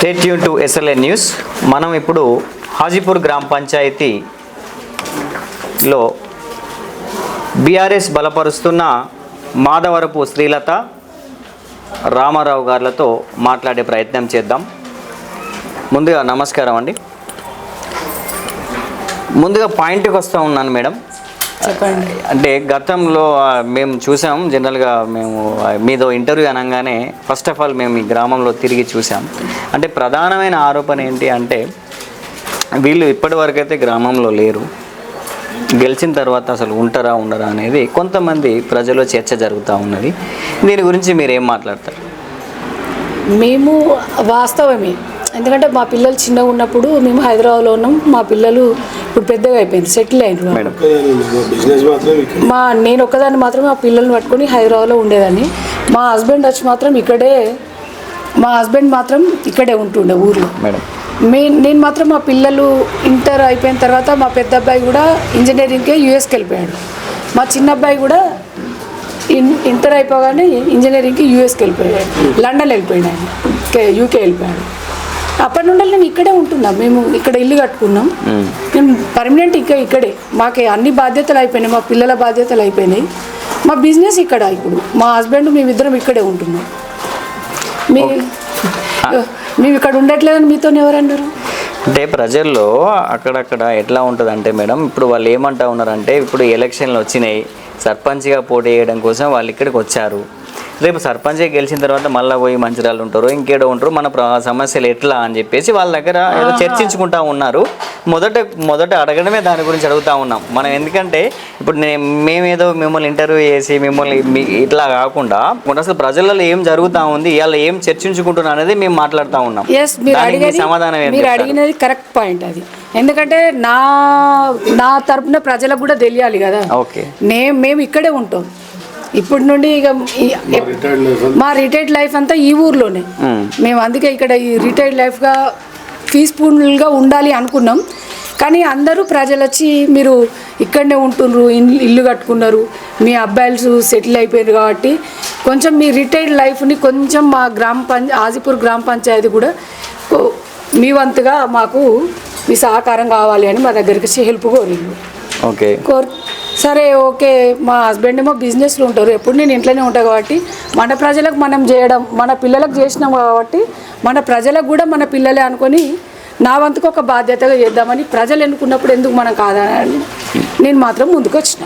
Stay tune to SLN news. మనం ఇప్పుడు హాజీపూర్ గ్రామ పంచాయతీలో బీఆర్ఎస్ బలపరుస్తున్న మాధవరపు శ్రీలత రామారావు గారులతో మాట్లాడే ప్రయత్నం చేద్దాం. ముందుగా నమస్కారం అండి. ముందుగా పాయింట్కి వస్తూ ఉన్నాను మేడం. చెప్పండి. అంటే గతంలో మేము చూసాం, జనరల్గా మేము మీదో ఇంటర్వ్యూ అనగానే ఫస్ట్ ఆఫ్ ఆల్ మేము ఈ గ్రామంలో తిరిగి చూసాం. అంటే ప్రధానమైన ఆరోపణ ఏంటి అంటే వీళ్ళు ఇప్పటివరకు అయితే గ్రామంలో లేరు, గెలిచిన తర్వాత అసలు ఉంటారా ఉండరా అనేది కొంతమంది ప్రజల్లో చర్చ జరుగుతూ ఉన్నది. దీని గురించి మీరు ఏం మాట్లాడతారు? మేము వాస్తవమే, ఎందుకంటే మా పిల్లలు చిన్నగా ఉన్నప్పుడు మేము హైదరాబాద్లో ఉన్నాం. మా పిల్లలు ఇప్పుడు పెద్దగా అయిపోయింది, సెటిల్ అయినారు. నేను ఒక్కదాన్ని మాత్రమే మా పిల్లల్ని పట్టుకొని హైదరాబాద్లో ఉండేదాన్ని. మా హస్బెండ్ మాత్రం ఇక్కడే ఉంటుండే ఊర్లో. నేను మాత్రం మా పిల్లలు ఇంటర్ అయిపోయిన తర్వాత మా పెద్ద అబ్బాయి కూడా ఇంజనీరింగ్కే యూఎస్కి వెళ్ళిపోయాడు. మా చిన్న అబ్బాయి కూడా ఇంటర్ అయిపోగానే ఇంజనీరింగ్కి యూఎస్కి వెళ్ళిపోయాడు, లండన్ వెళ్ళిపోయాడు, ఆయన యూకే వెళ్ళిపోయాడు. అప్పటి నుండి మేము ఇక్కడే ఉంటున్నాం. మేము ఇక్కడ ఇల్లు కట్టుకున్నాం. మేము పర్మనెంట్ ఇక్కడే. మాకు అన్ని బాధ్యతలు అయిపోయినాయి, మా పిల్లల బాధ్యతలు అయిపోయినాయి. మా బిజినెస్ ఇక్కడ. ఇప్పుడు మా హస్బెండ్ మేమిద్దరం ఇక్కడే ఉంటున్నాం. మేము ఇక్కడ ఉండట్లేదని మీతో ఎవరన్నారు? అంటే ప్రజల్లో అక్కడక్కడ ఎట్లా ఉంటుంది అంటే మేడం, ఇప్పుడు వాళ్ళు ఏమంటా ఉన్నారంటే ఇప్పుడు ఎలక్షన్లు వచ్చినాయి, సర్పంచ్గా పోటీ చేయడం కోసం వాళ్ళు ఇక్కడికి వచ్చారు. రేపు సర్పంచ్గా గెలిచిన తర్వాత మళ్ళీ పోయి మంచిర్యాల ఉంటారు, ఇంకేడో ఉంటారు, మన సమస్యలు ఎట్లా అని చెప్పేసి వాళ్ళ దగ్గర ఏదో చర్చించుకుంటా ఉన్నారు. మొదట అడగడమే దాని గురించి అడుగుతూ ఉన్నాం మనం. ఎందుకంటే ఇప్పుడు మేమేదో మిమ్మల్ని ఇంటర్వ్యూ చేసి మిమ్మల్ని ఇట్లా కాకుండా అసలు ప్రజలలో ఏం జరుగుతూ ఉంది, ఇవాళ ఏం చర్చించుకుంటున్నా అనేది మేము మాట్లాడుతూ ఉన్నాం. సమాధానం మీరు అడిగినది కరెక్ట్ పాయింట్ అది. ఎందుకంటే నా తరపున ప్రజలకు కూడా తెలియాలి కదా. ఓకే, మేము ఇక్కడే ఉంటాం ఇప్పటి నుండి. ఇక మా రిటైర్డ్ లైఫ్ అంతా ఈ ఊర్లోనే. మేము అందుకే ఇక్కడ ఈ రిటైర్డ్ లైఫ్గా పీస్ఫుల్గా ఉండాలి అనుకున్నాం. కానీ అందరూ ప్రజలు వచ్చి మీరు ఇక్కడనే ఉంటున్నారు, ఇల్లు కట్టుకున్నారు, మీ అబ్బాయిలు సెటిల్ అయిపోయారు కాబట్టి కొంచెం మీ రిటైర్డ్ లైఫ్ని కొంచెం మా హాజీపూర్ గ్రామ పంచాయతీ కూడా మీ వంతుగా మాకు మీ సహకారం కావాలి అని మా దగ్గరికి హెల్ప్ కోరిండు. ఓకే, సరే ఓకే. మా హస్బెండ్ ఏమో బిజినెస్లో ఉంటారు, ఎప్పుడు నేను ఇంట్లోనే ఉంటాను కాబట్టి మన ప్రజలకు మనం చేయడం, మన పిల్లలకు చేసినాం కాబట్టి మన ప్రజలకు కూడా మన పిల్లలే అనుకొని నా వంతుకు ఒక బాధ్యతగా చేద్దామని ప్రజలు ఎన్నుకున్నప్పుడు ఎందుకు మనం కాదని నేను మాత్రం ముందుకు వచ్చిన.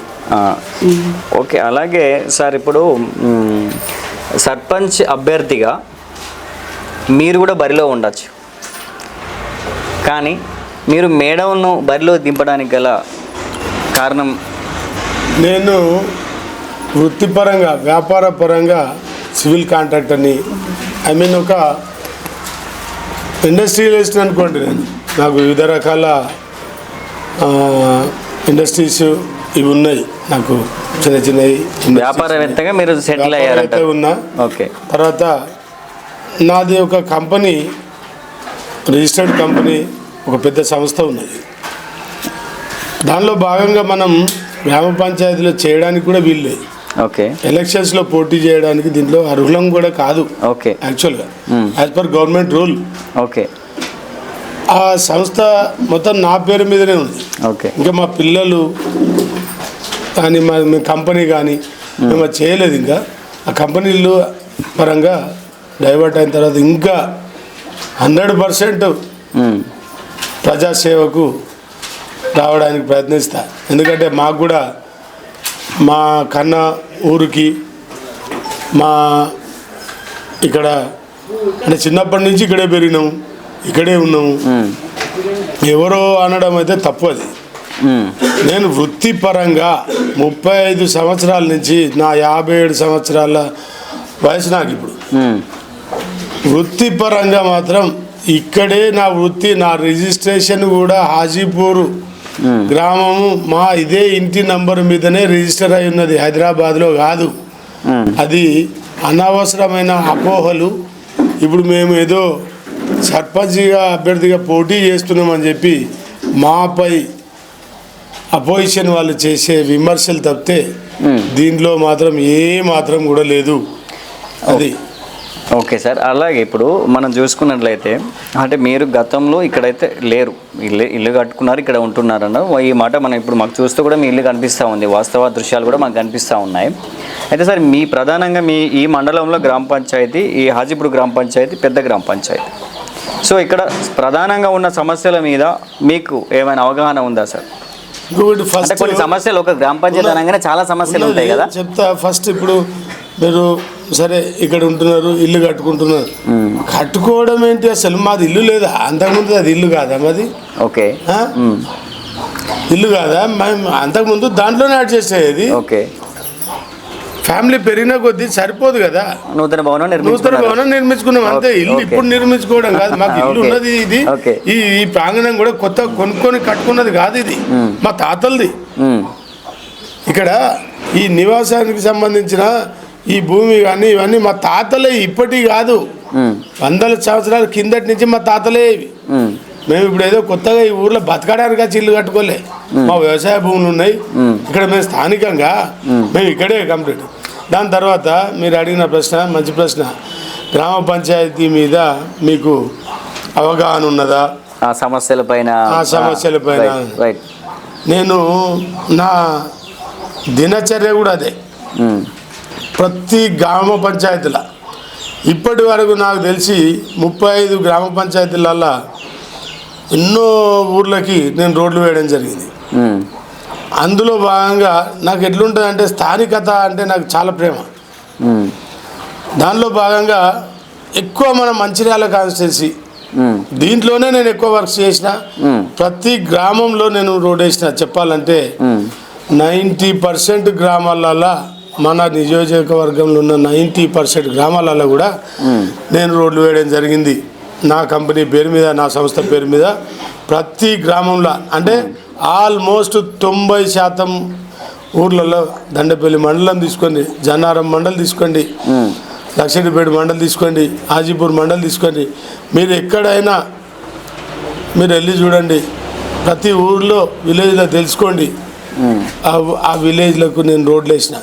ఓకే, అలాగే సార్ ఇప్పుడు సర్పంచ్ అభ్యర్థిగా మీరు కూడా బరిలో ఉండొచ్చు, కానీ మీరు మేడంను బరిలో దింపడానికి గల కారణం? నేను వృత్తిపరంగా వ్యాపారపరంగా సివిల్ కాంట్రాక్టర్ని, ఒక ఇండస్ట్రియలిస్ట్ అనుకోండి. నాకు వివిధ రకాల ఇండస్ట్రీస్ ఇవి ఉన్నాయి. నాకు చిన్న చిన్నవి వ్యాపారవేత్తగా మీరు సెటిల్ అయ్యారంటే ఉన్నా. ఓకే, తర్వాత నాది ఒక కంపెనీ, రిజిస్టర్డ్ కంపెనీ, ఒక పెద్ద సంస్థ ఉన్నది. దానిలో భాగంగా మనం గ్రామ పంచాయతీలో చేయడానికి కూడా వీళ్ళు. ఓకే, ఎలక్షన్స్లో పోటీ చేయడానికి దీంట్లో అర్హులం కూడా కాదు. ఓకే, యాక్చువల్గా as per government rule. Okay, ఆ సంస్థ మొత్తం నా పేరు మీదనే ఉంది. ఓకే, ఇంకా మా పిల్లలు కానీ మా కంపెనీ కానీ మేము చేయలేదు. ఇంకా ఆ కంపెనీలు పరంగా డైవర్ట్ అయిన తర్వాత ఇంకా 100% ప్రజాసేవకు రావడానికి ప్రయత్నిస్తా. ఎందుకంటే మాకు కూడా మా కన్న ఊరికి మా ఇక్కడ అంటే చిన్నప్పటి నుంచి ఇక్కడే పెరిగినాము, ఇక్కడే ఉన్నాము. ఎవరో అనడం అయితే తప్పు. అది నేను వృత్తిపరంగా 35 సంవత్సరాల నుంచి, నా 57 సంవత్సరాల వయసు నాకు ఇప్పుడు. వృత్తిపరంగా మాత్రం ఇక్కడే నా వృత్తి. నా రిజిస్ట్రేషన్ కూడా హాజీపూర్ గ్రామము మా ఇదే ఇంటి నంబర్ మీదనే రిజిస్టర్ అయి ఉన్నది, హైదరాబాద్లో కాదు. అది అనవసరమైన అపోహలు. ఇప్పుడు మేము ఏదో సర్పంచ్గా అభ్యర్థిగా పోటీ చేస్తున్నామని చెప్పి మాపై అపోజిషన్ వాళ్ళు చేసే విమర్శలు తప్పితే దీంట్లో మాత్రం ఏ మాత్రం కూడా లేదు. అది ఓకే సార్, అలాగే ఇప్పుడు మనం చూసుకున్నట్లయితే అంటే మీరు గతంలో ఇక్కడైతే లేరు, ఇల్లు కట్టుకున్నారు, ఇక్కడ ఉంటున్నారన్న ఈ మాట మనం ఇప్పుడు మాకు చూస్తూ కూడా మీ ఇల్లు కనిపిస్తూ ఉంది, వాస్తవ దృశ్యాలు కూడా మాకు కనిపిస్తూ ఉన్నాయి. అయితే సార్ మీ ప్రధానంగా మీ ఈ మండలంలో గ్రామ పంచాయతీ, ఈ హాజీపూర్ గ్రామ పంచాయతీ పెద్ద గ్రామ పంచాయతీ. సో ఇక్కడ ప్రధానంగా ఉన్న సమస్యల మీద మీకు ఏమైనా అవగాహన ఉందా సార్? ఇంకొకటి అంటే ఫస్ట్ కొన్ని సమస్యలు ఒక గ్రామ పంచాయతీ అనగానే చాలా సమస్యలు ఉంటాయి కదా. చెప్తా. ఫస్ట్ ఇప్పుడు మీరు సరే ఇక్కడ ఉంటున్నారు, ఇల్లు కట్టుకుంటున్నారు, కట్టుకోవడం ఏంటి అసలు? మాది ఇల్లు లేదా? అంతకుముందు అది ఇల్లు కాదా మాది? ఓకే, ఆ? ఇల్లు కాదా? మేము అంతకుముందు దాంట్లోనే అడ్జస్ట్ అయ్యేది. ఓకే, ఫ్యామిలీ పెరిగిన కొద్దీ సరిపోదు కదా, నూతన భవనం నూతన భవనం నిర్మించుకున్నాం అంతే. ఇల్లు ఓకే. ఇప్పుడు నిర్మించుకోవడం కాదు, మాకు ఇల్లు ఓకే. ఉన్నది. ఇది ఓకే. ఈ ప్రాంగణం కూడా కొత్త కొనుక్కొని కట్టుకున్నది కాదు, ఇది మా తాతలది. ఇక్కడ ఈ నివాసానికి సంబంధించిన ఈ భూమి కానీ ఇవన్నీ మా తాతలే, ఇప్పటి కాదు, వందల సంవత్సరాల కిందటి నుంచి మా తాతలే ఇవి. మేము ఇప్పుడు ఏదో కొత్తగా ఈ ఊర్లో బతకడానికి వచ్చి ఇల్లు కట్టుకోలే, మా వ్యవసాయ భూములు ఉన్నాయి ఇక్కడ. మేము స్థానికంగా మేము ఇక్కడే కంప్లీట్. దాని తర్వాత మీరు అడిగిన ప్రశ్న మంచి ప్రశ్న, గ్రామ పంచాయతీ మీద మీకు అవగాహన ఉన్నదా? ఆ సమస్యలపైన రైట్. నేను నా దినచర్య కూడా అదే. ప్రతి గ్రామ పంచాయతీల ఇప్పటి వరకు నాకు తెలిసి 35 గ్రామ పంచాయతీలలో ఎన్నో ఊర్లకి నేను రోడ్లు వేయడం జరిగింది. అందులో భాగంగా నాకు ఎట్లుంటుంది అంటే స్థానికత అంటే నాకు చాలా ప్రేమ. దానిలో భాగంగా ఎక్కువ మన మంచిర్యాల కాన్స్టిట్యున్సీ దీంట్లోనే నేను ఎక్కువ వర్క్ చేసిన. ప్రతి గ్రామంలో నేను రోడ్ వేసిన. చెప్పాలంటే 90% గ్రామాలలో, మన నియోజకవర్గంలో ఉన్న 90% గ్రామాలలో కూడా నేను రోడ్లు వేయడం జరిగింది. నా కంపెనీ పేరు మీద, నా సంస్థ పేరు మీద. ప్రతి గ్రామంలో అంటే ఆల్మోస్ట్ 90% ఊర్లలో, దండపల్లి మండలం తీసుకోండి, జన్నారం మండలం తీసుకోండి, లక్షడిపేట మండలం తీసుకోండి, హాజీపూర్ మండలం తీసుకోండి, మీరు ఎక్కడైనా మీరు వెళ్ళి చూడండి. ప్రతి ఊర్లో విలేజ్లో తెలుసుకోండి. ఆ విలేజ్లకు నేను రోడ్లు వేసిన,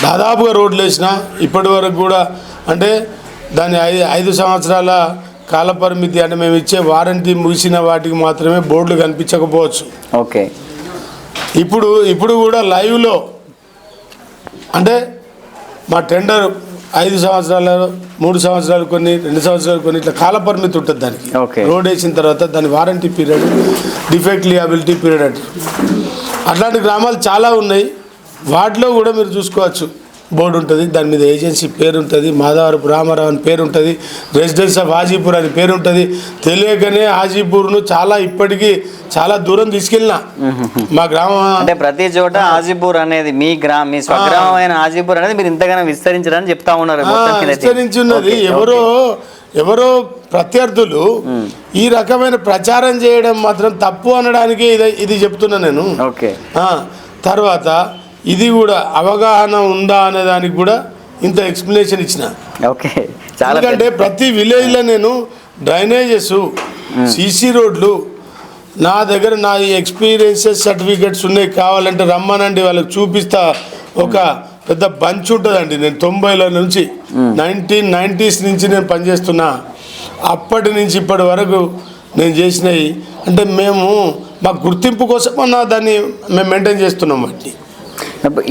దాదాపుగా రోడ్లు వేసిన. ఇప్పటి వరకు కూడా అంటే దాని 5 సంవత్సరాల కాలపరిమితి, అంటే మేము ఇచ్చే వారంటీ ముగిసిన వాటికి మాత్రమే బోర్డులు కనిపించకపోవచ్చు. ఓకే. ఇప్పుడు కూడా లైవ్లో అంటే మా టెండర్ 5 సంవత్సరాలు, 3 సంవత్సరాలు కొన్ని, 2 సంవత్సరాలు కొన్ని, ఇట్లా కాలపరిమితి ఉంటుంది దానికి. ఓకే. రోడ్ వేసిన తర్వాత దాని warranty period, defect liability period అంటే. అట్లాంటి గ్రామాలు చాలా ఉన్నాయి. వాటిలో కూడా మీరు చూసుకోవచ్చు, బోర్డు ఉంటుంది, దాని మీద ఏజెన్సీ పేరు ఉంటుంది, మాధవరపు రామారావు అని పేరు ఉంటుంది, రెసిడెన్స్ ఆఫ్ హాజీపూర్ అని పేరు ఉంటుంది. తెలియకనే హాజీపూర్ను ఇప్పటికీ చాలా దూరం తీసుకెళ్ళిన. మా గ్రామం అంటే ప్రతి చోట హాజీపూర్ అనేది మీ స్వగ్రామమైన హాజీపూర్ అనేది మీరు ఇంతగానో విస్తరించడానికి చెప్తా ఉన్నారు. విస్తరించున్నది. ఎవరో ప్రత్యర్థులు ఈ రకమైన ప్రచారం చేయడం మాత్రం తప్పు అనడానికి ఇది చెప్తున్నా నేను. ఓకే. తర్వాత ఇది కూడా అవగాహన ఉందా అనే దానికి కూడా ఇంత ఎక్స్ప్లెనేషన్ ఇచ్చిన. ఓకే. ఎందుకంటే ప్రతి విలేజ్లో నేను డ్రైనేజెస్, సీసీ రోడ్లు, నా దగ్గర నా ఎక్స్పీరియన్సెస్ సర్టిఫికెట్స్ ఉన్నాయి, కావాలంటే రమ్మనండి, వాళ్ళకి చూపిస్తా. ఒక పెద్ద బంచ్ ఉంటుందండి. నేను 90ల నుంచి 1990s నుంచి నేను పనిచేస్తున్నా. అప్పటి నుంచి ఇప్పటి వరకు నేను చేసినవి అంటే మా గుర్తింపు కోసం దాన్ని మేము మెయింటైన్ చేస్తున్నాం. వాటిని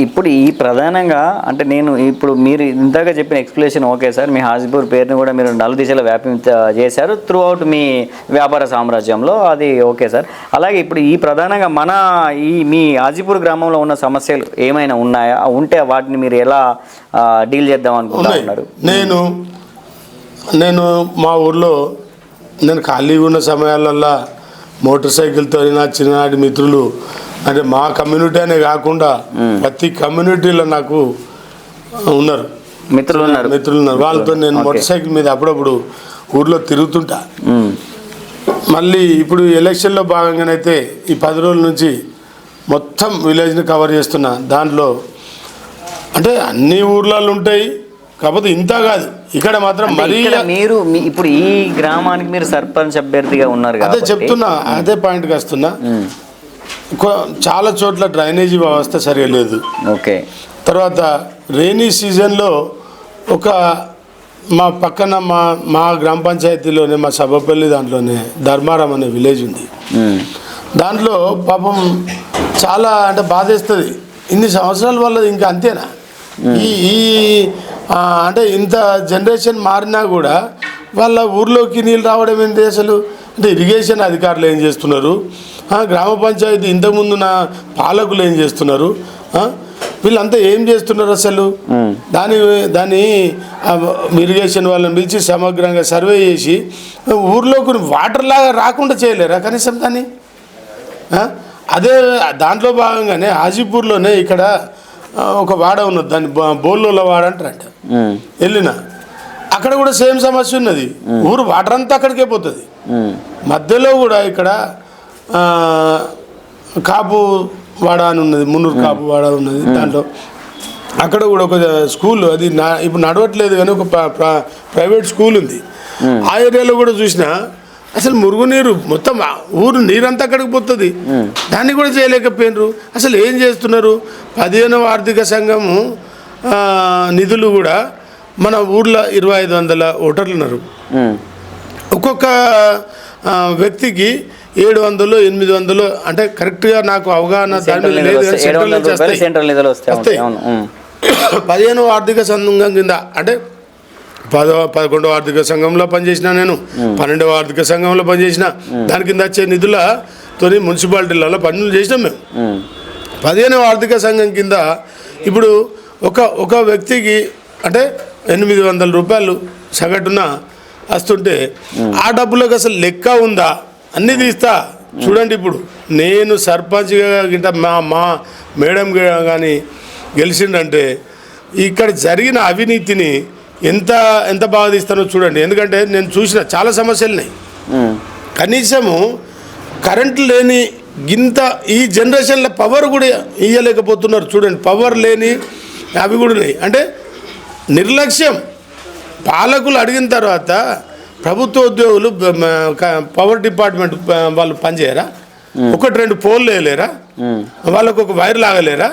ఇప్పుడు ఈ ప్రధానంగా అంటే నేను ఇప్పుడు మీరు ఇంతగా చెప్పిన ఎక్స్ప్లెనేషన్ ఓకే సార్. మీ హాజీపూర్ పేరుని కూడా మీరు 4 దిశలో వ్యాపించ చేశారు త్రూ అవుట్ మీ వ్యాపార సామ్రాజ్యంలో, అది ఓకే సార్. అలాగే ఇప్పుడు ఈ ప్రధానంగా మీ హాజీపూర్ గ్రామంలో ఉన్న సమస్యలు ఏమైనా ఉన్నాయా? ఉంటే వాటిని మీరు ఎలా డీల్ చేద్దాం అనుకుంటున్నారు? నేను మా ఊర్లో నేను ఖాళీగా ఉన్న సమయాలల్లో మోటార్ సైకిల్తో నా చిన్ననాటి మిత్రులు, అంటే మా కమ్యూనిటీ అనే కాకుండా ప్రతి కమ్యూనిటీలో నాకు ఉన్నారు మిత్రులు ఉన్నారు. వాళ్ళతో నేను మోటార్ సైకిల్ మీద అప్పుడప్పుడు ఊర్లో తిరుగుతుంటా. మళ్ళీ ఇప్పుడు ఎలక్షన్లో భాగంగానైతే ఈ 10 రోజుల నుంచి మొత్తం విలేజ్ని కవర్ చేస్తున్నా. దాంట్లో అంటే అన్ని ఊర్లలో ఉంటాయి, కాకపోతే ఇంత కాదు. ఇక్కడ మాత్రం మరీ మీరు ఇప్పుడు ఈ గ్రామానికి మీరు సర్పంచ్ అభ్యర్థిగా ఉన్నారు కదా, అదే చెప్తున్నా, అదే పాయింట్కి వస్తున్నా. చాలా చోట్ల డ్రైనేజీ వ్యవస్థ సరిగా లేదు. ఓకే. తర్వాత రెయినీ సీజన్లో ఒక మా పక్కన మా గ్రామ పంచాయతీలోనే మా సభపల్లి దాంట్లోనే ధర్మారం అనే విలేజ్ ఉంది. దాంట్లో పాపం చాలా అంటే బాధేస్తుంది. ఇన్ని సంవత్సరాల వల్ల ఇంకా అంతేనా? ఈ అంటే ఇంత జనరేషన్ మారినా కూడా వాళ్ళ ఊర్లోకి నీళ్ళు రావడం ఏంటి అసలు? అంటే ఇరిగేషన్ అధికారులు ఏం చేస్తున్నారు, గ్రామ పంచాయతీ ఇంతకుముందు పాలకులు ఏం చేస్తున్నారు, వీళ్ళంతా ఏం చేస్తున్నారు అసలు? దాని ఇరిగేషన్ వాళ్ళని పిలిచి సమగ్రంగా సర్వే చేసి ఊర్లోకి వాటర్ లాగా రాకుండా చేయలేరా కనీసం దాన్ని? అదే దాంట్లో భాగంగానే హాజీపూర్లోనే ఇక్కడ ఒక వాడ ఉన్నది, దాన్ని బోల్లోల వాడ అంటారంట. వెళ్ళిన అక్కడ కూడా సేమ్ సమస్య ఉన్నది. ఊరు వాటర్ అంతా అక్కడికే పోతుంది. మధ్యలో కూడా ఇక్కడ కాపు వాడ అని ఉన్నది, మున్నూరు కాపు వాడ ఉన్నది. దాంట్లో అక్కడ కూడా ఒక స్కూల్, అది ఇప్పుడు నడవట్లేదు కానీ ఒక ప్రైవేట్ స్కూల్ ఉంది. ఆ ఏరియాలో కూడా చూసినా అసలు మురుగునీరు మొత్తం ఊరు నీరంతా అక్కడికి పోతుంది. దాన్ని కూడా చేయలేకపోయినరు. అసలు ఏం చేస్తున్నారు? 15వ ఆర్థిక సంఘము నిధులు కూడా మన ఊర్లో 2500 ఓటర్లు ఉన్నారు. ఒక్కొక్క వ్యక్తికి 700 800 అంటే కరెక్ట్గా నాకు అవగాహన దాని లేదు. సెంట్రల్ నిధులు వస్తాయి. 15వ ఆర్థిక సంఘం కింద అంటే 11వ ఆర్థిక సంఘంలో పనిచేసిన, నేను 12వ ఆర్థిక సంఘంలో పనిచేసిన. దాని కింద వచ్చే నిధులతో మున్సిపాలిటీలలో పనులు చేసినాం మేము. 15వ ఆర్థిక సంఘం కింద ఇప్పుడు ఒక వ్యక్తికి అంటే 800 రూపాయలు సగటున వస్తుంటే ఆ డబ్బులకు అసలు లెక్క ఉందా? అన్నీ తీస్తా చూడండి. ఇప్పుడు నేను సర్పంచ్గా గిట్ట మా మేడం కానీ గెలిచిందంటే ఇక్కడ జరిగిన అవినీతిని ఎంత బాగా తీస్తానో చూడండి. ఎందుకంటే నేను చూసిన చాలా సమస్యలు ఉన్నాయి. కనీసము కరెంటు లేని గింత ఈ జనరేషన్లో పవర్ కూడా ఇవ్వలేకపోతున్నారు చూడండి. పవర్ లేని అవి కూడా ఉన్నాయి. అంటే నిర్లక్ష్యం. పాలకులు అడిగిన తర్వాత ప్రభుత్వ ఉద్యోగులు పవర్ డిపార్ట్మెంట్ వాళ్ళు పనిచేయరా? 1-2 పోల్లు వేయలేరా? వాళ్ళకు ఒక వైర్ లాగలేరా?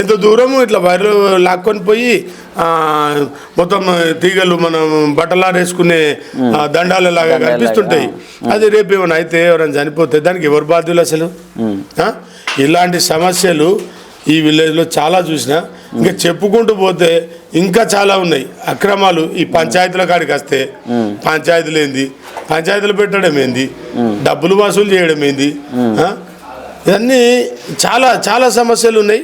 ఎంత దూరము ఇట్లా వైర్లు లాక్కొని పోయి మొత్తం తీగలు మనం బట్టలారేసుకునే దండాలలాగా కనిపిస్తుంటాయి. అది రేపు ఏమైనా అయితే ఎవరైనా చనిపోతే దానికి ఎవరు బాధ్యులు అసలు? ఇలాంటి సమస్యలు ఈ విలేజ్లో చాలా చూసిన. ఇంకా చెప్పుకుంటూ పోతే ఇంకా చాలా ఉన్నాయి అక్రమాలు. ఈ పంచాయతీల కాడికి వస్తే పంచాయతీలు ఏంది, పంచాయతీలు పెట్టడం ఏంది, డబ్బులు వసూలు చేయడం ఏంది, ఇవన్నీ చాలా చాలా సమస్యలు ఉన్నాయి.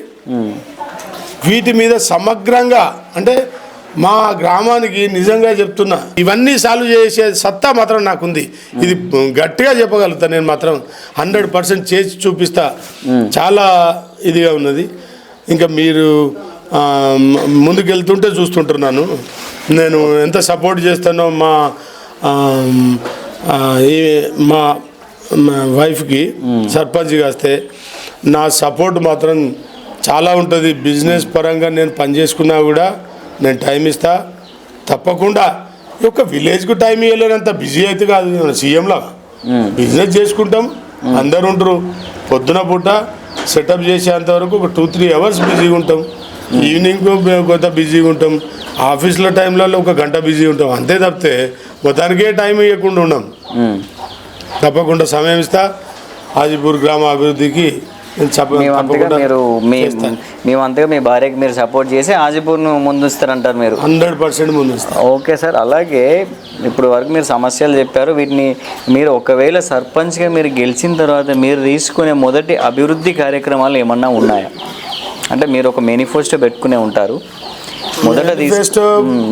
వీటి మీద సమగ్రంగా అంటే మా గ్రామానికి నిజంగా చెప్తున్నా ఇవన్నీ సాల్వ్ చేసే సత్తా మాత్రం నాకుంది. ఇది గట్టిగా చెప్పగలుగుతా. నేను మాత్రం 100% చేసి చూపిస్తా. చాలా ఇదిగా ఉన్నది. ఇంకా మీరు ముందుకెళ్తుంటే చూస్తుంటున్నాను నేను ఎంత సపోర్ట్ చేస్తానో మా వైఫ్కి సర్పంచ్గా వస్తే నా సపోర్ట్ మాత్రం చాలా ఉంటుంది. బిజినెస్ పరంగా నేను పని చేసుకున్నా కూడా నేను టైం ఇస్తా తప్పకుండా. ఒక విలేజ్కు టైం ఇవ్వలేనంత బిజీ అయితే కాదు. సీఎంలా బిజినెస్ చేసుకుంటాం, అందరు ఉంటారు. పొద్దున పూట సెటప్ చేసేంతవరకు ఒక 2-3 అవర్స్ బిజీగా ఉంటాం. ఈవినింగ్ కొంత బిజీగా ఉంటాం. ఆఫీస్లో టైంలలో 1 గంట బిజీగా ఉంటాం. అంతే తప్పితే మొత్తానికే టైం ఇవ్వకుండా ఉన్నాం. తప్పకుండా సమయం ఇస్తా. హాజీపూర్ గ్రామ అభివృద్ధికి మేమంతగా మీ భార్యకి మీరు సపోర్ట్ చేసి హాజీపూర్ను ముందుస్తారంటారు మీరు? 100% ముందుస్తారు. Okay sir. అలాగే ఇప్పుడు వరకు మీరు సమస్యలు చెప్పారు. వీటిని మీరు ఒకవేళ సర్పంచ్గా మీరు గెలిచిన తర్వాత మీరు తీసుకునే మొదటి అభివృద్ధి కార్యక్రమాలు ఏమన్నా ఉన్నాయా? అంటే మీరు ఒక మేనిఫెస్టో పెట్టుకునే ఉంటారు. మొదట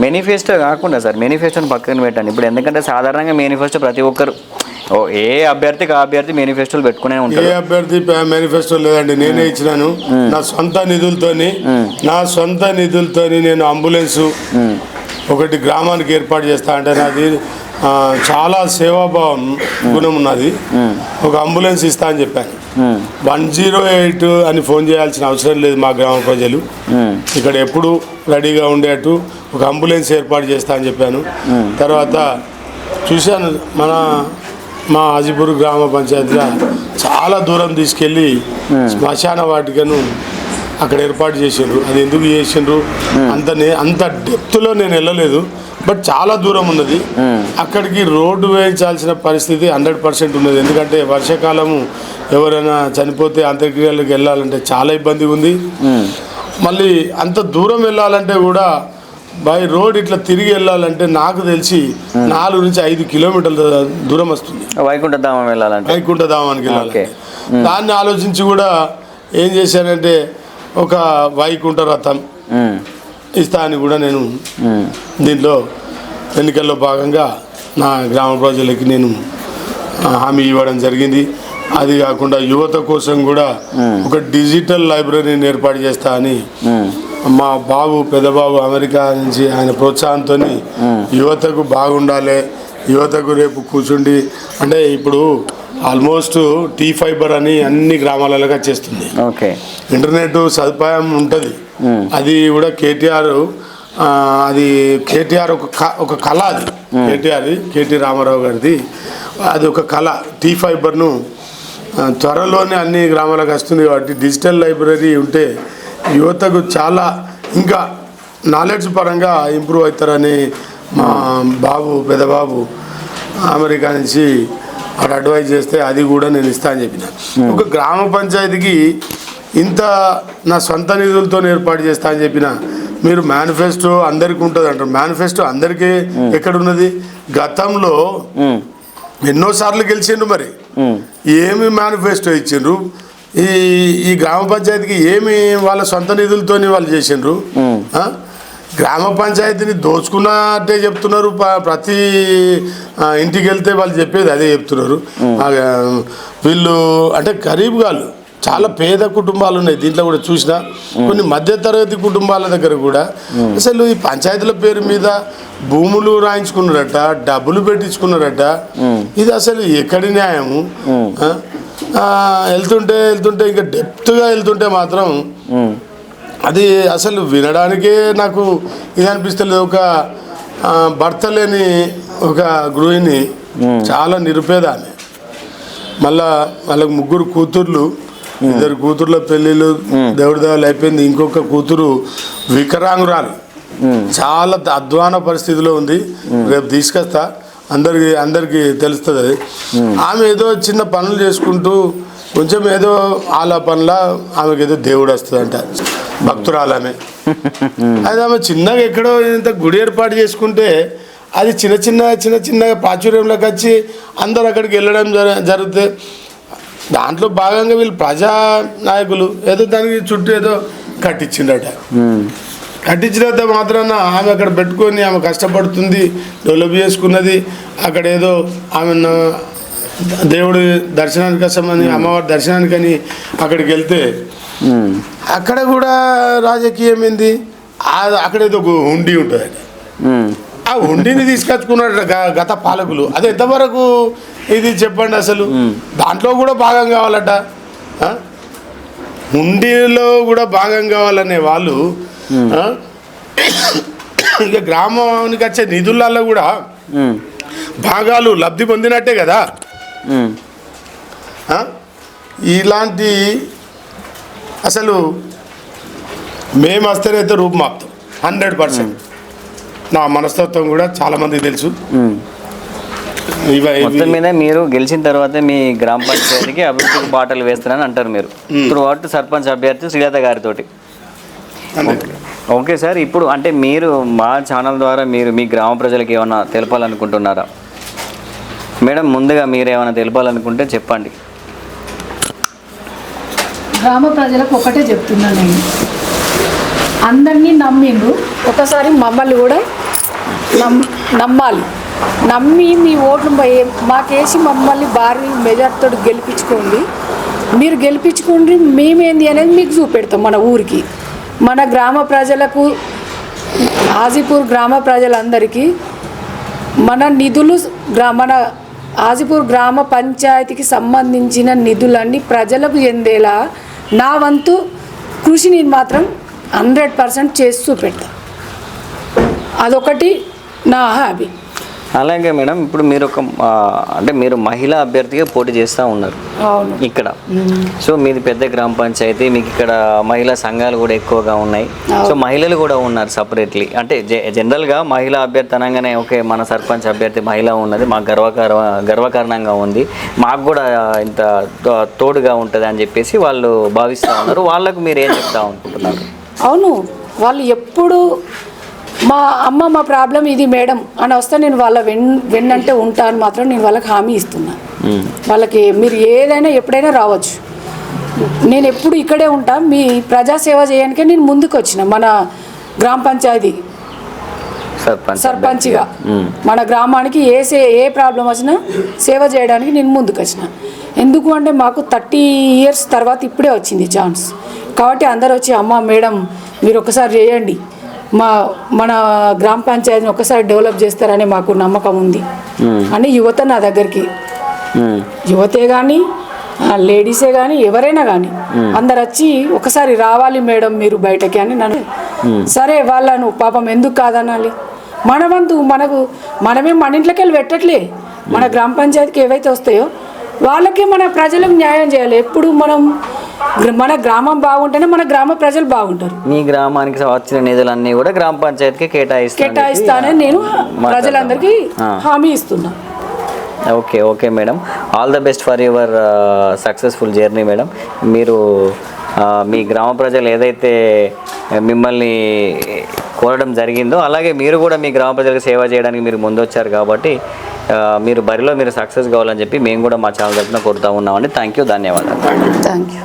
మేనిఫెస్టో కాకుండా సార్, మేనిఫెస్టోని పక్కన పెట్టండి ఇప్పుడు. ఎందుకంటే సాధారణంగా మేనిఫెస్టో ప్రతి ఒక్కరు ఏ అభ్యర్థికి ఆ అభ్యర్థి మేనిఫెస్టోలు పెట్టుకునే ఉంటారు. ఏ అభ్యర్థి మేనిఫెస్టో లేదండి. నేనే ఇచ్చినాను నా సొంత నిధులతోని నేను అంబులెన్సు ఒకటి గ్రామానికి ఏర్పాటు చేస్తా. అంటే నాది చాలా సేవాభావం గుణం ఉన్నది. ఒక అంబులెన్స్ ఇస్తా అని చెప్పాను. 108 అని ఫోన్ చేయాల్సిన అవసరం లేదు. మా గ్రామ ప్రజలు ఇక్కడ ఎప్పుడు రెడీగా ఉండేట్టు ఒక అంబులెన్స్ ఏర్పాటు చేస్తా అని చెప్పాను. తర్వాత చూశాను మా హాజీపూర్ గ్రామ పంచాయతీలో చాలా దూరం తీసుకెళ్ళి శ్మశాన వాటికను అక్కడ ఏర్పాటు చేసిండ్రు. అది ఎందుకు చేసిండ్రు అంత డెప్త్లో నేను వెళ్ళలేదు, బట్ చాలా దూరం ఉన్నది. అక్కడికి రోడ్డు వేయించాల్సిన పరిస్థితి 100% ఉన్నది. ఎందుకంటే వర్షాకాలము ఎవరైనా చనిపోతే అంత్యక్రియలకు వెళ్ళాలంటే చాలా ఇబ్బంది ఉంది. మళ్ళీ అంత దూరం వెళ్ళాలంటే కూడా బై రోడ్ ఇట్లా తిరిగి వెళ్ళాలంటే నాకు తెలిసి 4 నుంచి 5 కిలోమీటర్ల దూరం వస్తుంది వైకుంఠధామం వెళ్ళాలంటే. వైకుంఠధామానికి వెళ్ళాలి. దాన్ని ఆలోచించి కూడా ఏం చేశానంటే ఒక వైకుంఠ రథం ఇస్తా అని కూడా నేను దీంట్లో ఎన్నికల్లో భాగంగా నా గ్రామ ప్రజలకి నేను హామీ ఇవ్వడం జరిగింది. అది కాకుండా యువత కోసం కూడా ఒక డిజిటల్ లైబ్రరీని ఏర్పాటు చేస్తా అని మా బాబు పెద్దబాబు అమెరికా నుంచి ఆయన ప్రోత్సాహంతో యువతకు బాగుండాలి, యువతకు రేపు కూర్చుండి అంటే ఇప్పుడు ఆల్మోస్ట్ టీ ఫైబర్ అని అన్ని గ్రామాలలో చేస్తుంది. ఇంటర్నెట్ సదుపాయం ఉంటుంది. అది కూడా కేటీఆర్ ఒక కళ. అది కేటీ రామారావు గారిది అది ఒక కళ. టీ ఫైబర్ను త్వరలోనే అన్ని గ్రామాలకు వస్తుంది కాబట్టి డిజిటల్ లైబ్రరీ ఉంటే యువతకు చాలా ఇంకా నాలెడ్జ్ పరంగా ఇంప్రూవ్ అవుతారని మా పెద్దబాబు అమెరికా నుంచి అక్కడ అడ్వైజ్ చేస్తే అది కూడా నేను ఇస్తా అని చెప్పిన. ఒక గ్రామ పంచాయతీకి ఇంత నా సొంత నిధులతో ఏర్పాటు చేస్తా అని చెప్పిన. మీరు మేనిఫెస్టో అందరికీ ఉంటుంది అంటారు. మేనిఫెస్టో అందరికీ ఎక్కడున్నది? గతంలో ఎన్నోసార్లు గెలిచిండ్రు, మరి ఏమి మేనిఫెస్టో ఇచ్చిండ్రు? ఈ గ్రామ పంచాయతీకి ఏమి వాళ్ళ సొంత నిధులతో వాళ్ళు చేసిండ్రు? గ్రామ పంచాయతీని దోచుకున్నట్టే చెప్తున్నారు. ప్రతి ఇంటికి వెళ్తే వాళ్ళు చెప్పేది అదే చెప్తున్నారు. వీళ్ళు అంటే గరీబ్ గాళ్ళు, చాలా పేద కుటుంబాలు ఉన్నాయి. దీంట్లో కూడా చూసిన కొన్ని మధ్యతరగతి కుటుంబాల దగ్గర కూడా అసలు ఈ పంచాయతీల పేరు మీద భూములు రాయించుకున్నారట, డబ్బులు పెట్టించుకున్నారట. ఇది అసలు ఎక్కడి న్యాయము? వెళ్తుంటే ఇంకా డెప్త్గా వెళ్తుంటే మాత్రం అది అసలు వినడానికే నాకు ఇది అనిపిస్తలేదు. ఒక భర్త లేని ఒక గృహిణి, చాలా నిరుపేద ఆమె. వాళ్ళకు 3 కూతుర్లు, 2 కూతుర్ల పెళ్ళిళ్ళు దేవుడి దేవాలు అయిపోయింది. ఇంకొక కూతురు వికరాంగురాలు, చాలా అధ్వాన పరిస్థితిలో ఉంది. రేపు తీసుకొస్తా, అందరికి తెలుస్తుంది అది. ఆమె ఏదో చిన్న పనులు చేసుకుంటూ కొంచెం ఏదో ఆల పనుల ఆమెకి ఏదో దేవుడు వస్తుందంట, భక్తురాలు ఆమె. అది ఆమె చిన్నగా ఎక్కడో ఇంత గుడి ఏర్పాటు చేసుకుంటే అది చిన్నగా ప్రాచుర్యంలోకి వచ్చి అందరూ అక్కడికి వెళ్ళడం జరుగుతుంది. దాంట్లో భాగంగా వీళ్ళు ప్రజా నాయకులు ఏదో దానికి చుట్టూ ఏదో కట్టించిండట. కట్టించినంత మాత్రాన ఆమె అక్కడ పెట్టుకొని ఆమె కష్టపడుతుంది, డెవలప్ చేసుకున్నది. అక్కడ ఏదో ఆమె దేవుడి దర్శనానికి వస్తామని, అమ్మవారి దర్శనానికని అక్కడికి వెళ్తే అక్కడ కూడా రాజకీయం ఏంది? అక్కడ ఏదో హుండీ ఉంటుంది. ఆ హుండీని తీసుకొచ్చుకున్నాడు గత పాలకులు. అది ఎంతవరకు ఇది చెప్పండి అసలు? దాంట్లో కూడా భాగం కావాలట. హుండీలో కూడా భాగం కావాలనే వాళ్ళు ఇక గ్రామానికి వచ్చే నిధులలో కూడా భాగాలు లబ్ధి పొందినట్టే కదా. ఇలాంటి అసలు మేము వస్తేనైతే రూపుమాపుతాం 100%. నా మనస్తత్వం కూడా చాలామందికి తెలుసు. మొత్తం మీద మీరు గెలిచిన తర్వాత మీ గ్రామ పంచాయతీకి అభివృద్ధికి బాటలు వేస్తారని అంటారు మీరు. ఇప్పుడు వార్డు సర్పంచ్ అభ్యర్థి శ్రీలత గారితో. ఓకే సార్, ఇప్పుడు అంటే మీరు మా ఛానల్ ద్వారా మీరు మీ గ్రామ ప్రజలకు ఏమైనా తెలపాలనుకుంటున్నారా మేడం? ముందుగా మీరు ఏమైనా తెలపాలనుకుంటే చెప్పండి. గ్రామ ప్రజలకు ఒకటే చెప్తున్నాను నేను, అందరినీ నమ్మిండ్రు, ఒకసారి మమ్మల్ని కూడా నమ్మాలి. నమ్మి మీ ఓట్లు మాకేసి మమ్మల్ని భారీ మెజార్టీతో గెలిపించుకోండి. మీరు గెలిపించుకోండి, మేమేంది అనేది మీకు చూపెడతాం. మన ఊరికి, మన గ్రామ ప్రజలకు, హాజీపూర్ గ్రామ ప్రజలందరికీ మన నిధులు మన హాజీపూర్ గ్రామ పంచాయతీకి సంబంధించిన నిధులన్నీ ప్రజలకు చెందేలా నా వంతు కృషి నేను మాత్రం 100% చేసి చూపెడతా. అదొకటి నా హాబీ. అలాగే మేడం ఇప్పుడు మీరు ఒక అంటే మీరు మహిళా అభ్యర్థిగా పోటీ చేస్తూ ఉన్నారు అవును. ఇక్కడ. సో మీది పెద్ద గ్రామ పంచాయతీ, మీకు ఇక్కడ మహిళా సంఘాలు కూడా ఎక్కువగా ఉన్నాయి. సో మహిళలు కూడా ఉన్నారు సపరేట్లీ. అంటే జనరల్గా మహిళా అభ్యర్థి అనగానే ఓకే మన సర్పంచ్ అభ్యర్థి మహిళ ఉన్నది, మాకు గర్వకారణంగా ఉంది, మాకు కూడా ఇంత తోడుగా ఉంటుంది అని చెప్పేసి వాళ్ళు భావిస్తూ ఉన్నారు. వాళ్ళకు మీరు ఏం చెప్తా అనుకుంటున్నారు? అవును, వాళ్ళు ఎప్పుడు మా ప్రాబ్లం ఇది మేడం అని వస్తే నేను వాళ్ళ వెన్నంటే ఉంటాను మాత్రం నేను వాళ్ళకి హామీ ఇస్తున్నా. వాళ్ళకి మీరు ఏదైనా ఎప్పుడైనా రావచ్చు, నేను ఎప్పుడు ఇక్కడే ఉంటా. మీ ప్రజాసేవ చేయడానికే నేను ముందుకు వచ్చిన మన గ్రామ పంచాయతీ సర్పంచ్గా. మన గ్రామానికి ఏ ప్రాబ్లం వచ్చినా సేవ చేయడానికి నేను ముందుకు వచ్చిన. ఎందుకు అంటే మాకు 30 years తర్వాత ఇప్పుడే వచ్చింది ఛాన్స్. కాబట్టి అందరు వచ్చి అమ్మ మేడం మీరు ఒకసారి చేయండి, మన గ్రామ పంచాయతీని ఒకసారి డెవలప్ చేస్తారని మాకు నమ్మకం ఉంది అని యువత నా దగ్గరికి, యువతే కానీ లేడీసే కానీ ఎవరైనా కానీ అందరు వచ్చి ఒకసారి రావాలి మేడం మీరు బయటకి అని నన్ను. సరే వాళ్ళను పాపం ఎందుకు కాదనాలి, మన వంతు మనమే మన ఇంట్లోకి వెళ్ళి పెట్టట్లే. మన గ్రామ పంచాయతీకి ఏవైతే వస్తాయో వాళ్ళకే మన ప్రజలకు న్యాయం చేయాలి. ఎప్పుడు మన గ్రామం బాగుంటేనే మన గ్రామ ప్రజలు బాగుంటారు. మీ గ్రామానికి వచ్చిన నిధులన్నీ కూడా గ్రామ పంచాయతీకి కేటాయిస్తానని నేను ప్రజలందరికీ హామీ ఇస్తున్నా. Okay madam, all the best for your successful journey madam. మీరు మీ గ్రామ ప్రజలు ఏదైతే మిమ్మల్ని కోరడం జరిగిందో అలాగే మీరు కూడా మీ గ్రామ ప్రజలకు సేవ చేయడానికి మీరు ముందొచ్చారు కాబట్టి మీరు బరిలో మీరు సక్సెస్ కావాలని చెప్పి మేము కూడా మా ఛానల్ తరఫున కోరుతా ఉన్నామండి. థ్యాంక్ యూ, ధన్యవాదాలు. Thank you.